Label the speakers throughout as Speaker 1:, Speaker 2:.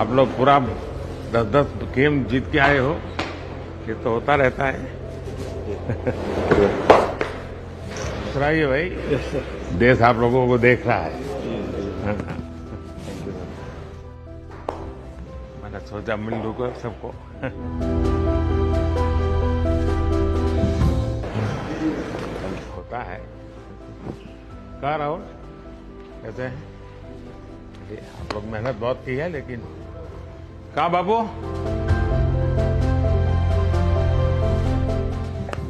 Speaker 1: आप लोग पूरा 10-10 गेम जीत के आए हो, ये तो होता रहता है। सुनाइए भाई, देश आप लोगों को देख रहा है। मैंने सोचा मिल लूंगा सबको। होता है। कहाँ राहुल, कैसे हैं? आप लोग मेहनत बहुत की है, लेकिन कहाँ बाबू,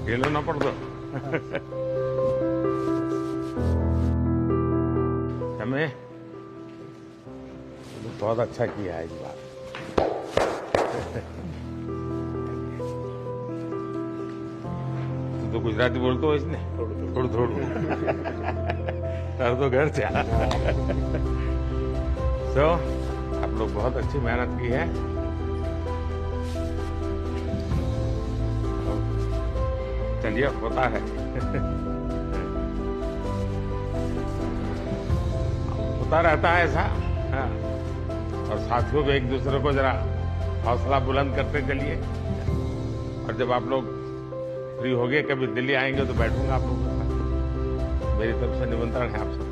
Speaker 1: ये लो ना पड़ दो। हमें बहुत अच्छा किया है इस बार। तो गुजराती बोलते हो इसने? थोड़ा तर तो घर से। तो आप लोग बहुत अच्छी मेहनत की है। चलिए, होता है। होता रहता है ऐसा। हाँ। और साथियों को एक दूसरे को जरा हौसला बुलंद करते चलिए। और जब आप लोग फ्री हो गए, कभी दिल्ली आएंगे तो बैठूंगा आप लोगों के साथ। मेरी तरफ से निमंत्रण है आपसे।